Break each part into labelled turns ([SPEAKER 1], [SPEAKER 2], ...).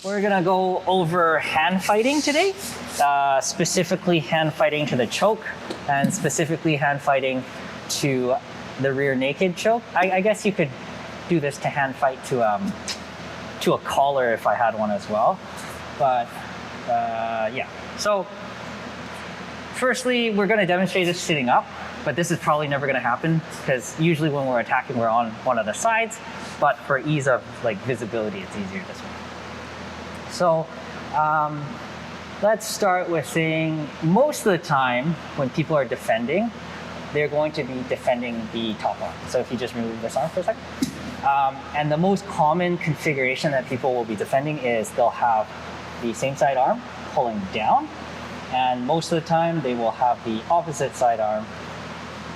[SPEAKER 1] We're gonna go over hand fighting today, specifically hand fighting to the choke and specifically hand fighting to the rear naked choke. I guess you could do this to hand fight to a collar if I had one as well. But yeah, so firstly, we're gonna demonstrate this sitting up, but this is probably never gonna happen because usually when we're attacking, we're on one of the sides, but for ease of like visibility, it's easier this way. So let's start with saying most of the time when people are defending, they're going to be defending the top arm. So if you just remove this arm for a second. And the most common configuration that people will be defending is they'll have the same side arm pulling down, and most of the time they will have the opposite side arm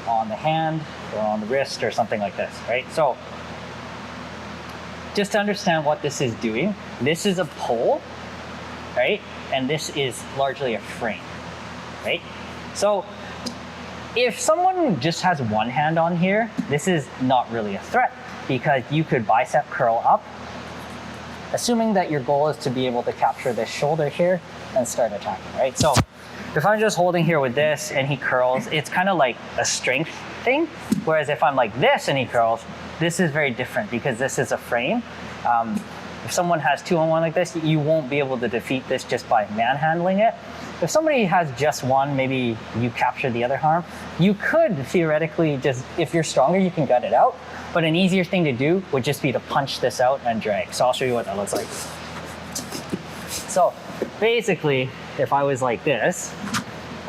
[SPEAKER 1] on the hand or on the wrist or something like this, right? So just to understand what this is doing, this is a pole, right? And this is largely a frame, right? So if someone just has one hand on here, this is not really a threat because you could bicep curl up, assuming that your goal is to be able to capture this shoulder here and start attacking, right? So if I'm just holding here with this and he curls, it's kind of like a strength thing. Whereas if I'm like this and he curls, this is very different because this is a frame. If someone has 2-on-1 like this, you won't be able to defeat this just by manhandling it. If somebody has just one, maybe you capture the other arm, you could theoretically just, if you're stronger, you can gut it out. But an easier thing to do would just be to punch this out and drag. So I'll show you what that looks like. So basically, if I was like this,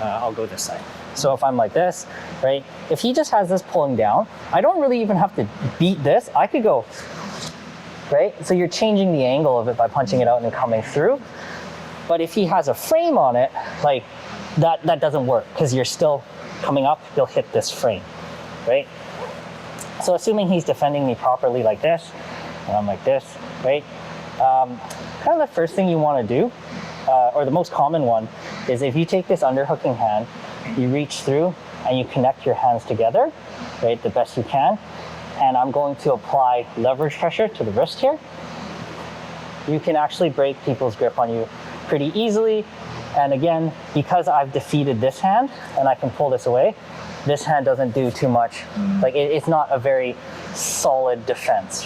[SPEAKER 1] I'll go this side. So if I'm like this, right? If he just has this pulling down, I don't really even have to beat this. I could go, right? So you're changing the angle of it by punching it out and coming through. But if he has a frame on it, like that doesn't work because you're still coming up, you'll hit this frame, right? So assuming he's defending me properly like this, and I'm like this, right? Kind of the first thing you want to do, or the most common one, is if you take this underhooking hand, you reach through and you connect your hands together, right, the best you can. And I'm going to apply leverage pressure to the wrist here. You can actually break people's grip on you pretty easily. And again, because I've defeated this hand and I can pull this away, this hand doesn't do too much. Like it's not a very solid defense.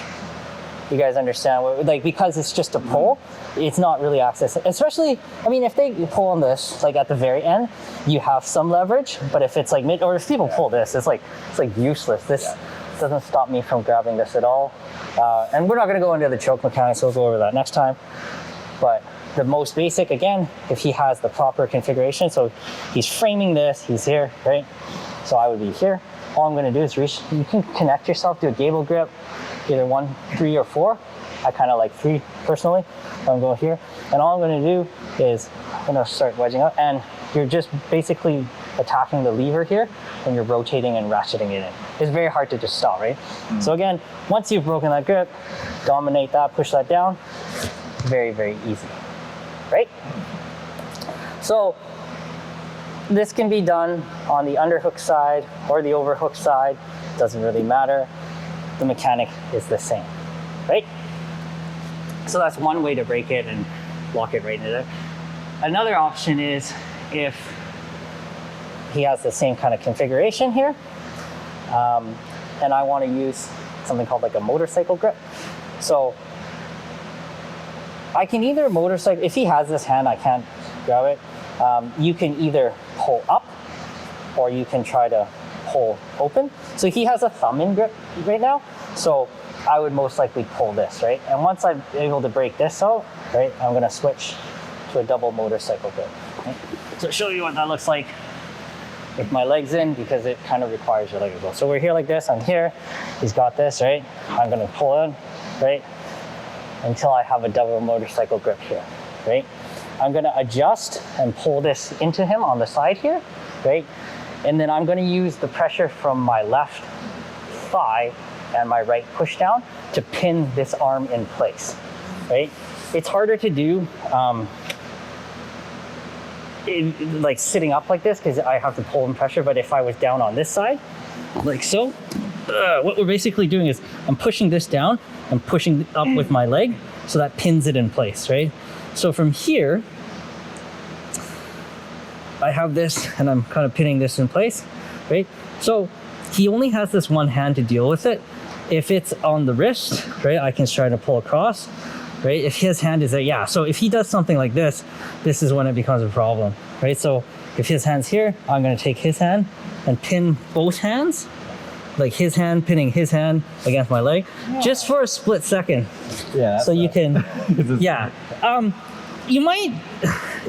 [SPEAKER 1] You guys understand? Like because it's just a pull, it's not really accessing. Especially, I mean, if they pull on this, like at the very end, you have some leverage. But if it's like mid, or if people pull this, it's like useless. This doesn't stop me from grabbing this at all. And we're not going to go into the choke mechanics. We'll go over that next time. But the most basic, again, if he has the proper configuration, so he's framing this, he's here, right? So I would be here. All I'm going to do is reach. You can connect yourself to a gable grip, either 1, 3, or 4. I kind of like 3 personally. I'm going here, and all I'm going to do is I'm going to start wedging up, and you're just basically attacking the lever here, and you're rotating and ratcheting it in. It's very hard to just stop, right? So again, once you've broken that grip, dominate that, push that down. Very, very easy, right? So this can be done on the underhook side or the overhook side. Doesn't really matter. The mechanic is the same, right? So that's one way to break it and lock it right into there. Another option is if he has the same kind of configuration here, and I want to use something called like a motorcycle grip. So I can either motorcycle, if he has this hand, I can't grab it. You can either pull up or you can try to pull open. So he has a thumb in grip right now. So I would most likely pull this, right? And once I'm able to break this out, right, I'm gonna switch to a double motorcycle grip. Right? So show you what that looks like with my legs in, because it kind of requires your leg as well. So we're here like this, I'm here, he's got this, right? I'm gonna pull in, right? Until I have a double motorcycle grip here, right? I'm gonna adjust and pull this into him on the side here, right? And then I'm gonna use the pressure from my left thigh and my right push down to pin this arm in place, right? It's harder to do like sitting up like this because I have to pull in pressure, but if I was down on this side, like so, what we're basically doing is I'm pushing this down, I'm pushing up with my leg, So that pins it in place, right? So from here, I have this and I'm kind of pinning this in place, right? So he only has this one hand to deal with it. If it's on the wrist, right, I can try to pull across, right? If his hand is there, yeah. So if he does something like this, this is when it becomes a problem, right? So if his hand's here, I'm gonna take his hand and pin both hands, like his hand pinning his hand against my leg, just for a split second.
[SPEAKER 2] Yeah.
[SPEAKER 1] So you can, yeah. You might,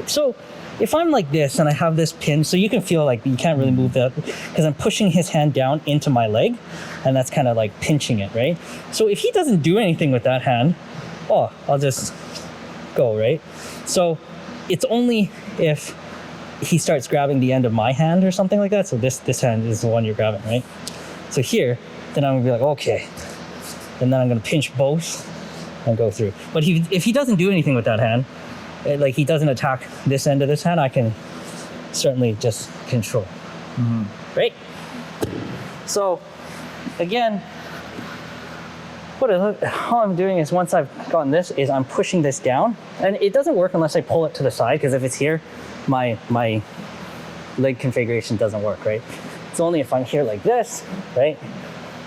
[SPEAKER 1] so if I'm like this and I have this pin, so you can feel like you can't really move that because I'm pushing his hand down into my leg and that's kind of like pinching it, right? So if he doesn't do anything with that hand, oh, I'll just go, right? So it's only if he starts grabbing the end of my hand or something like that. So this hand is the one you're grabbing, right? So here, then I'm gonna be like, okay. And then I'm gonna pinch both and go through. But if he doesn't do anything with that hand, like he doesn't attack this end of this hand, I can certainly just control. Right? So again, all I'm doing is once I've gotten this, is I'm pushing this down. And it doesn't work unless I pull it to the side, because if it's here, my leg configuration doesn't work, right? It's only if I'm here like this, right?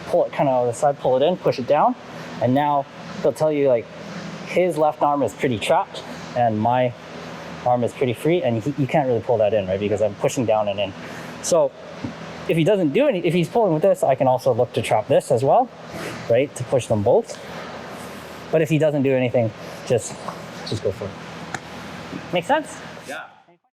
[SPEAKER 1] Pull it kind of out of the side, pull it in, push it down. And now they'll tell you like his left arm is pretty trapped and my arm is pretty free, and you can't really pull that in, right? Because I'm pushing down and in. So if he doesn't do if he's pulling with this, I can also look to trap this as well, right? To push them both. But if he doesn't do anything, just go for it. Make sense?